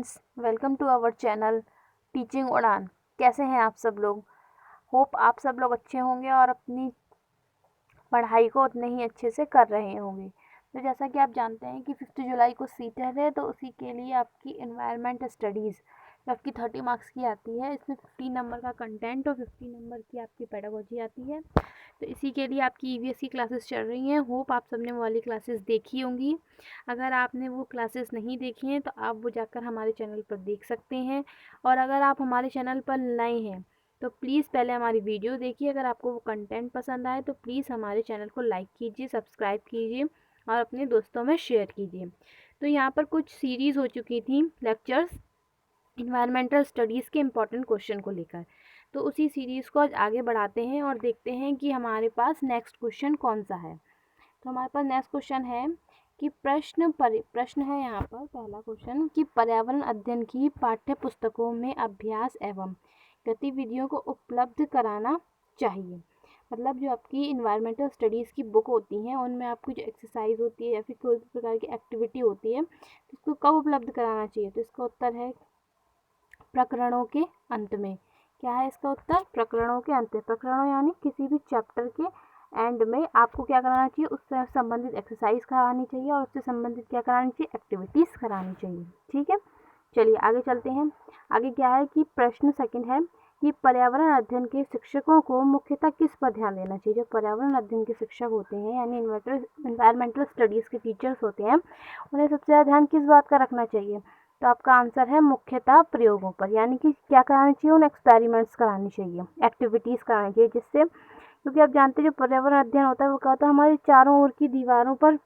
Friends, welcome to our channel teaching Udaan. कैसे हैं आप सब लोग? होप आप सब लोग अच्छे होंगे और अपनी पढ़ाई को उतने ही अच्छे से कर रहे होंगे। तो जैसा कि आप जानते हैं कि 5 जुलाई को सीटेट है, तो उसी के लिए आपकी एनवायरनमेंट स्टडीज़ जो आपकी 30 मार्क्स की आती है, इसमें 15 नंबर का कंटेंट और 15 नंबर की आपकी पेडागोजी आती है। तो इसी के लिए आपकी ईवीएस की क्लासेस चल रही हैं। होप आप सबने वो वाली क्लासेस देखी होंगी। अगर आपने वो क्लासेस नहीं देखी हैं तो आप वो जाकर हमारे चैनल पर देख सकते हैं। और अगर आप हमारे चैनल पर नए हैं तो प्लीज़ पहले हमारी वीडियो देखिए। अगर आपको वो कंटेंट पसंद आए तो प्लीज़ हमारे चैनल को लाइक कीजिए, सब्सक्राइब कीजिए और अपने दोस्तों में शेयर कीजिए। तो यहाँ पर कुछ सीरीज़ हो चुकी थी लेक्चर्स इन्वायरमेंटल स्टडीज़ के इम्पोर्टेंट क्वेश्चन को लेकर। तो उसी सीरीज़ को आज आगे बढ़ाते हैं और देखते हैं कि हमारे पास नेक्स्ट क्वेश्चन कौन सा है। तो हमारे पास नेक्स्ट क्वेश्चन है कि प्रश्न है यहाँ पर पहला क्वेश्चन कि पर्यावरण अध्ययन की पाठ्य पुस्तकों में अभ्यास एवं गतिविधियों को उपलब्ध कराना चाहिए। मतलब जो आपकी इन्वायरमेंटल स्टडीज़ की बुक होती हैं उनमें आपकी जो एक्सरसाइज होती है या फिर कोई भी प्रकार की एक्टिविटी होती है तो उसको कब उपलब्ध कराना चाहिए। तो इसका उत्तर है प्रकरणों के अंत में। क्या है इसका उत्तर? प्रकरणों के अंत में। प्रकरणों यानी किसी भी चैप्टर के एंड में आपको क्या कराना चाहिए, उससे संबंधित एक्सरसाइज करानी चाहिए और उससे संबंधित क्या करानी चाहिए, एक्टिविटीज़ करानी चाहिए। ठीक है, चलिए आगे चलते हैं। आगे क्या है कि प्रश्न सेकंड है कि पर्यावरण अध्ययन के शिक्षकों को मुख्यतः किस पर ध्यान देना चाहिए। जो पर्यावरण अध्ययन के शिक्षक होते हैं यानी इन्वायरमेंटल स्टडीज़ के टीचर्स होते हैं, उन्हें सबसे ज़्यादा ध्यान किस बात का रखना चाहिए। तो आपका आंसर है मुख्यतः प्रयोगों पर, यानी कि क्या करानी चाहिए, उन्हें एक्सपेरिमेंट्स करानी चाहिए, एक्टिविटीज़ करानी चाहिए, जिससे क्योंकि आप जानते हैं जो पर्यावरण अध्ययन होता है वो क्या होता है, हमारी चारों ओर की दीवारों पर,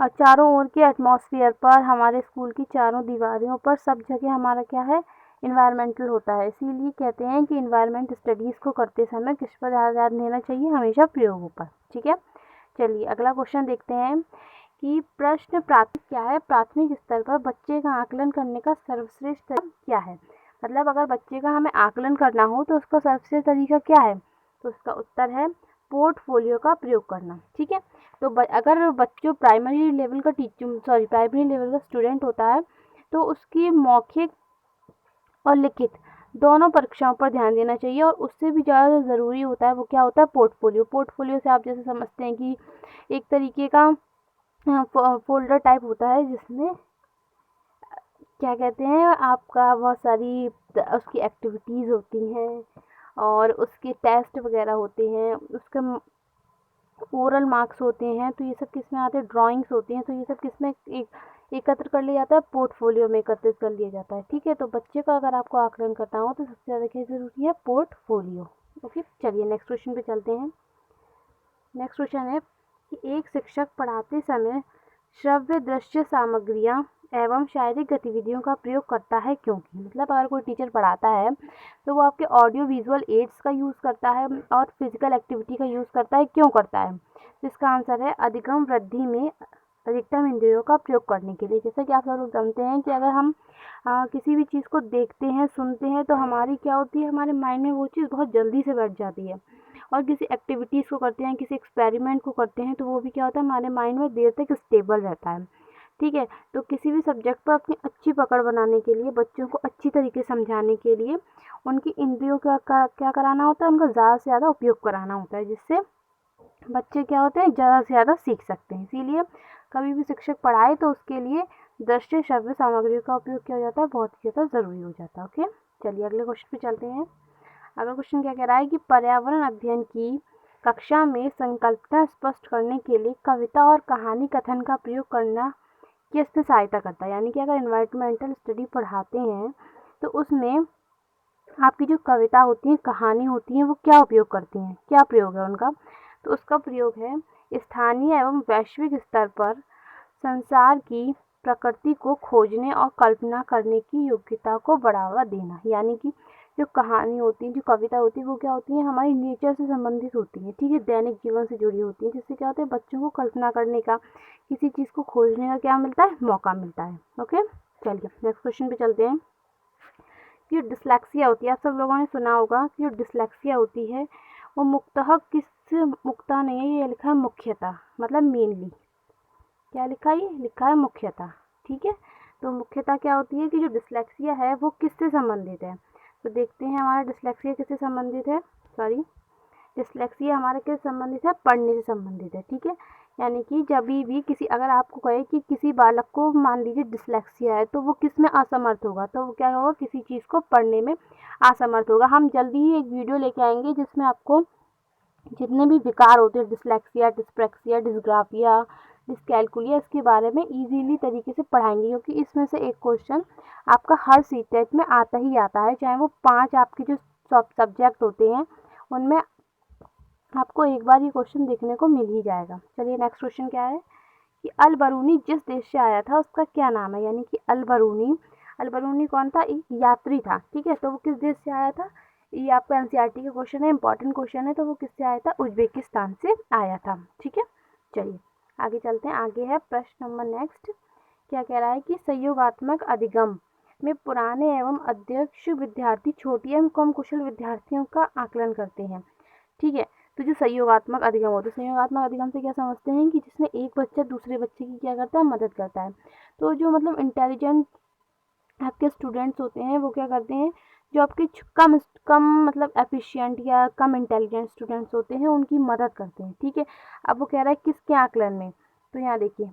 चारों ओर के एटमॉस्फेयर पर, हमारे स्कूल की चारों दीवारों पर, सब जगह हमारा क्या है, इन्वायरमेंटल होता है। इसीलिए कहते हैं कि इन्वायरमेंट स्टडीज़ को करते समय किस पर ध्यान देना चाहिए, हमेशा प्रयोगों पर। ठीक है, चलिए अगला क्वेश्चन देखते हैं कि प्रश्न प्राथमिक क्या है, प्राथमिक स्तर पर बच्चे का आकलन करने का सर्वश्रेष्ठ तरीका क्या है। मतलब अगर बच्चे का हमें आकलन करना हो तो उसका सर्वश्रेष्ठ तरीका क्या है। तो उसका उत्तर है पोर्टफोलियो का प्रयोग करना। ठीक है, तो अगर बच्चों प्राइमरी लेवल का प्राइमरी लेवल का स्टूडेंट होता है तो उसकी मौखिक और लिखित दोनों परीक्षाओं पर ध्यान देना चाहिए। और उससे भी ज़्यादा ज़रूरी होता है वो क्या होता है, पोर्टफोलियो। पोर्टफोलियो से आप जैसे समझते हैं कि एक तरीके का फोल्डर टाइप होता है जिसमें क्या कहते हैं, आपका बहुत सारी उसकी एक्टिविटीज़ होती हैं और उसके टेस्ट वगैरह होते हैं, उसके ओरल मार्क्स होते हैं। तो ये सब किस में आते हैं, ड्राइंग्स होती हैं। तो ये सब किस में एकत्र कर लिया जाता है, पोर्टफोलियो में एकत्रित कर लिया जाता है। ठीक है, तो बच्चे का अगर आपको आकलन करना हो तो सबसे ज़्यादा क्या जरूरी है, पोर्टफोलियो। ओके, चलिए नेक्स्ट क्वेश्चन पे चलते हैं। नेक्स्ट क्वेश्चन है कि एक शिक्षक पढ़ाते समय श्रव्य दृश्य सामग्रियाँ एवं शारीरिक गतिविधियों का प्रयोग करता है क्योंकि। मतलब अगर कोई टीचर पढ़ाता है तो वो आपके ऑडियो विजुअल एड्स का यूज़ करता है और फिजिकल एक्टिविटी का यूज़ करता है। क्यों करता है? तो इसका आंसर है अधिगम वृद्धि में अधिकतम इंद्रियों का प्रयोग करने के लिए। जैसे कि आप सब लोग जानते हैं कि अगर हम किसी भी चीज़ को देखते हैं, सुनते हैं तो हमारी क्या होती है, हमारे माइंड में वो चीज़ बहुत जल्दी से बैठ जाती है। और किसी एक्टिविटीज़ को करते हैं, किसी एक्सपेरिमेंट को करते हैं तो वो भी क्या होता है, हमारे माइंड में देर तक स्टेबल रहता है। ठीक है, तो किसी भी सब्जेक्ट पर अपनी अच्छी पकड़ बनाने के लिए, बच्चों को अच्छी तरीके से समझाने के लिए उनकी इंद्रियों का क्या कराना होता है, उनका ज़्यादा से ज़्यादा उपयोग कराना होता है, जिससे बच्चे क्या होते हैं, ज़्यादा से ज़्यादा सीख सकते हैं। इसीलिए कभी भी शिक्षक पढ़ाए तो उसके लिए दृश्य श्रव्य सामग्रियों का उपयोग किया जाता है, बहुत ही ज़्यादा ज़रूरी हो जाता है। ओके, चलिए अगले क्वेश्चन पे चलते हैं। अगला क्वेश्चन क्या कह रहा है कि पर्यावरण अध्ययन की कक्षा में संकल्पना स्पष्ट करने के लिए कविता और कहानी कथन का प्रयोग करना किसमें सहायता करता है। यानी कि अगर एनवायरमेंटल स्टडी पढ़ाते हैं तो उसमें आपकी जो कविता होती है, कहानी होती है, वो क्या उपयोग करती हैं, क्या प्रयोग है उनका। तो उसका प्रयोग है स्थानीय एवं वैश्विक स्तर पर संसार की प्रकृति को खोजने और कल्पना करने की योग्यता को बढ़ावा देना। यानी कि जो कहानी होती है, जो कविता होती है, वो क्या होती है, हमारी नेचर से संबंधित होती है। ठीक है, दैनिक जीवन से जुड़ी होती है, जिससे क्या होता है, बच्चों को कल्पना करने का, किसी चीज़ को खोजने का क्या मिलता है, मौका मिलता है। ओके, चलिए नेक्स्ट क्वेश्चन पे चलते हैं। कि डिसलेक्सिया होती है, आप सब लोगों ने सुना होगा कि जो डिसलेक्सिया होती है वो मुख्यतः मुख्यतः नहीं है, ये लिखा है मुख्यतः, मतलब मेनली। क्या लिखा है, ये लिखा है मुख्यतः। ठीक है, तो मुख्यतः क्या होती है कि जो डिस्लेक्सिया है वो किससे संबंधित है। तो देखते हैं हमारा डिस्लेक्सिया किससे संबंधित है, डिस्लेक्सिया हमारे किससे संबंधित है, पढ़ने से संबंधित है। ठीक है, यानी कि जब भी किसी, अगर आपको कहे कि किसी बालक को मान लीजिए डिस्लेक्सिया है तो वो किस में असमर्थ होगा, तो वो क्या होगा, किसी चीज़ को पढ़ने में असमर्थ होगा। हम जल्दी ही एक वीडियो लेके आएंगे जिसमें आपको जितने भी विकार होते हैं, डिस्लेक्सिया, डिस्प्रैक्सिया, डिस्ग्राफिया, डिस्कैलकुलिया, इसके बारे में इजीली तरीके से पढ़ाएंगे, क्योंकि इसमें से एक क्वेश्चन आपका हर सीटेट में आता ही आता है, चाहे वो 5 आपके जो सब्जेक्ट होते हैं उनमें आपको एक बार ये क्वेश्चन देखने को मिल ही जाएगा। चलिए नेक्स्ट क्वेश्चन क्या है कि अल बरूनी जिस देश से आया था उसका क्या नाम है। यानी कि अल बरूनी कौन था, एक यात्री था। ठीक है, तो वो किस देश से आया था, ये आपका एनसीईआरटी का क्वेश्चन है, इंपॉर्टेंट क्वेश्चन है। तो वो किससे आया था, उज्बेकिस्तान से आया था। ठीक है, चलिए आगे चलते हैं। आगे है प्रश्न नंबर नेक्स्ट, क्या कह रहा है कि संयोगात्मक अधिगम में पुराने एवं अध्यक्ष विद्यार्थी छोटी एवं कम कुशल विद्यार्थियों का आकलन करते हैं। ठीक है, तो जो संयोगात्मक अधिगम होता है, संयोगात्मक अधिगम से क्या समझते हैं कि जिसमें एक बच्चा दूसरे बच्चे की क्या करता है, मदद करता है। तो जो मतलब इंटेलिजेंट आपके स्टूडेंट्स होते हैं वो क्या करते हैं, जो आपके कम कम मतलब एफिशिएंट या कम इंटेलिजेंट स्टूडेंट्स होते हैं उनकी मदद करते हैं। ठीक है, अब वो कह रहा है किसके आकलन में, तो यहाँ देखिए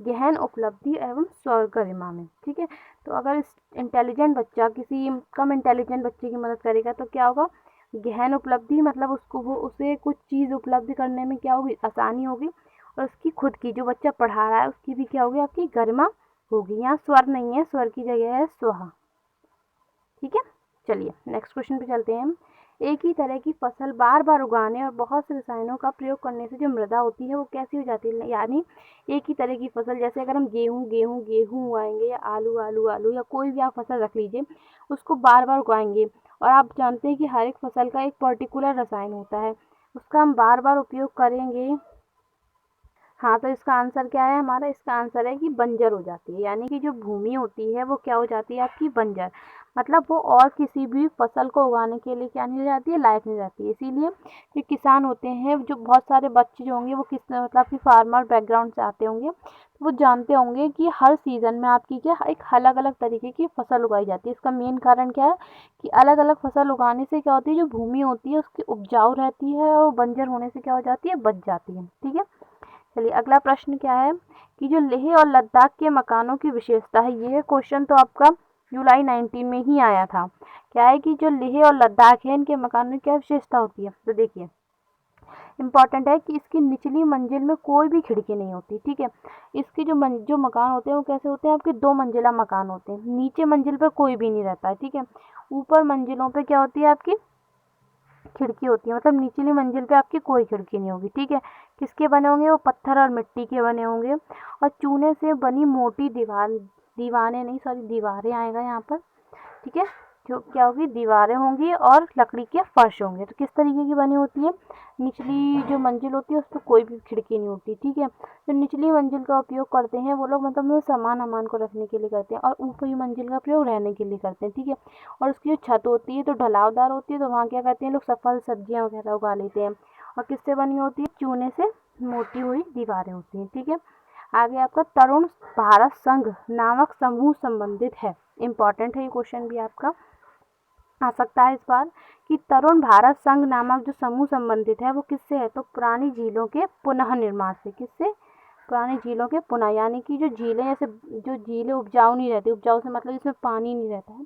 गहन उपलब्धि एवं स्वगरिमा में। ठीक है, तो अगर इंटेलिजेंट बच्चा किसी कम इंटेलिजेंट बच्चे की मदद करेगा तो क्या होगा, गहन उपलब्धि, मतलब उसको वो उसे कुछ चीज़ उपलब्ध करने में क्या होगी, आसानी होगी, और उसकी खुद की जो बच्चा पढ़ा रहा है उसकी भी क्या होगी, आपकी गरिमा होगी। यहाँ स्वर नहीं है, स्वर की जगह है स्वा। ठीक है, चलिए नेक्स्ट क्वेश्चन पे चलते हैं हम। एक ही तरह की फसल बार बार उगाने और बहुत से रसायनों का प्रयोग करने से जो मृदा होती है वो कैसी हो जाती है, यानी एक ही तरह की फसल, जैसे अगर हम गेहूँ उगाएंगे या आलू या कोई भी आप फसल रख लीजिए, उसको बार बार उगाएंगे और आप जानते हैं कि हर एक फसल का एक पर्टिकुलर रसायन होता है, उसका हम बार बार उपयोग करेंगे। हाँ, तो इसका आंसर क्या है हमारा, इसका आंसर है कि बंजर हो जाती है। यानी कि जो भूमि होती है वो क्या हो जाती है, आपकी बंजर, मतलब वो और किसी भी फसल को उगाने के लिए क्या नहीं हो जाती है, लायक नहीं रहती है। इसीलिए जो किसान होते हैं, जो बहुत सारे बच्चे जो होंगे वो किस मतलब कि फार्मर बैकग्राउंड से आते होंगे, तो वो जानते होंगे कि हर सीज़न में आपकी क्या एक अलग अलग तरीके की फसल उगाई जाती है। इसका मेन कारण क्या है कि अलग अलग फसल उगाने से क्या होती है, जो भूमि होती है उसकी उपजाऊ रहती है और बंजर होने से क्या हो जाती है, बच जाती है। ठीक है, चलिए अगला प्रश्न क्या है कि जो लेह और लद्दाख के मकानों की विशेषता है, ये क्वेश्चन तो आपका जुलाई 19 में ही आया था। क्या है कि जो लेह और लद्दाख है इनके मकानों की क्या विशेषता होती है, तो देखिए इम्पॉर्टेंट है कि इसकी निचली मंजिल में कोई भी खिड़की नहीं होती। ठीक है, इसके जो मकान होते हैं वो कैसे होते हैं, आपके 2 मंजिला मकान होते हैं, नीचे मंजिल पर कोई भी नहीं रहता है। ठीक है, ऊपर मंजिलों पे क्या होती है, आपकी खिड़की होती है, मतलब निचली मंजिल पे आपकी कोई खिड़की नहीं होगी। ठीक है, किसके बने होंगे, वो पत्थर और मिट्टी के बने होंगे और चूने से बनी मोटी दीवारें आएगा यहाँ पर। ठीक है, जो क्या होगी, दीवारें होंगी और लकड़ी के फर्श होंगे। तो किस तरीके की बनी होती है, निचली जो मंजिल होती है उस पर कोई भी खिड़की नहीं होती। ठीक है, जो निचली मंजिल का उपयोग करते हैं वो लोग मतलब वो सामान को रखने के लिए करते हैं और ऊपरी मंजिल का प्रयोग रहने के लिए करते हैं। ठीक है, और उसकी जो छत होती है तो ढलावदार होती है, तो वहाँ क्या करते हैं लोग फल सब्जियाँ वगैरह उगा लेते हैं। और किससे बनी होती है, चूने से मोटी हुई दीवारें होती हैं। ठीक है, आगे आपका तरुण भारत संघ नामक समूह संबंधित है। इम्पॉर्टेंट है ये क्वेश्चन भी आपका आ सकता है इस बार कि तरुण भारत संघ नामक जो समूह संबंधित है वो किससे है, तो पुरानी झीलों के पुनः निर्माण से। किससे, पुरानी झीलों के पुनः, यानी कि जो झीलें जैसे जो झीलें उपजाऊ नहीं रहती, उपजाऊ से मतलब इसमें पानी नहीं रहता है,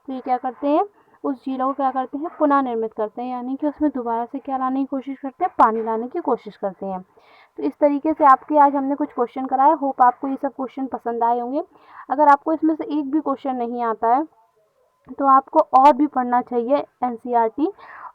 तो ये क्या करते हैं, उस झीलों को क्या करते हैं, पुनः निर्मित करते हैं, यानी कि उसमें दोबारा से क्या लाने की कोशिश करते हैं, पानी लाने की कोशिश करते हैं। तो इस तरीके से आपके आज हमने कुछ क्वेश्चन कराए, होप आपको ये सब क्वेश्चन पसंद आए होंगे। अगर आपको इसमें से एक भी क्वेश्चन नहीं आता है तो आपको और भी पढ़ना चाहिए एनसीईआरटी,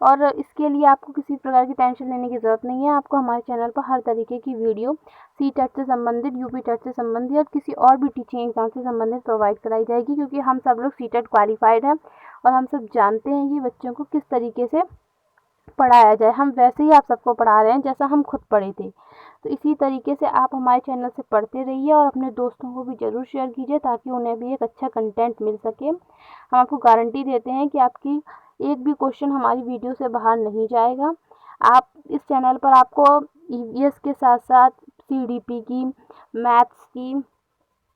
और इसके लिए आपको किसी प्रकार की टेंशन लेने की ज़रूरत नहीं है। आपको हमारे चैनल पर हर तरीके की वीडियो सीटेट से संबंधित, यूपी टेट से संबंधित और किसी और भी टीचिंग एग्जाम से संबंधित प्रोवाइड कराई जाएगी, क्योंकि हम सब लोग सीटेट क्वालिफाइड हैं और हम सब जानते हैं कि बच्चों को किस तरीके से पढ़ाया जाए। हम वैसे ही आप सबको पढ़ा रहे हैं जैसा हम खुद पढ़े थे। तो इसी तरीके से आप हमारे चैनल से पढ़ते रहिए और अपने दोस्तों को भी ज़रूर शेयर कीजिए ताकि उन्हें भी एक अच्छा कंटेंट मिल सके। हम आपको गारंटी देते हैं कि आपकी एक भी क्वेश्चन हमारी वीडियो से बाहर नहीं जाएगा। आप इस चैनल पर आपको ईवीएस के साथ साथ सीडीपी की, मैथ्स की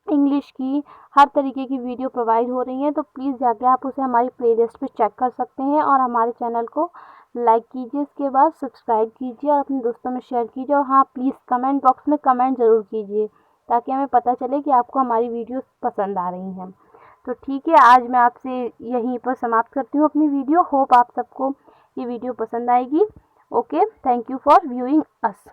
इंग्लिश की, हर तरीके की वीडियो प्रोवाइड हो रही हैं। तो प्लीज़ जाके आप उसे हमारी प्लेलिस्ट पे चेक कर सकते हैं और हमारे चैनल को लाइक कीजिए, इसके बाद सब्सक्राइब कीजिए और अपने दोस्तों में शेयर कीजिए। और हाँ, प्लीज़ कमेंट बॉक्स में कमेंट ज़रूर कीजिए ताकि हमें पता चले कि आपको हमारी वीडियोस पसंद आ रही हैं। तो ठीक है, आज मैं आपसे यहीं पर समाप्त करती हूँ अपनी वीडियो। होप आप सबको ये वीडियो पसंद आएगी। Okay, thank you for viewing us.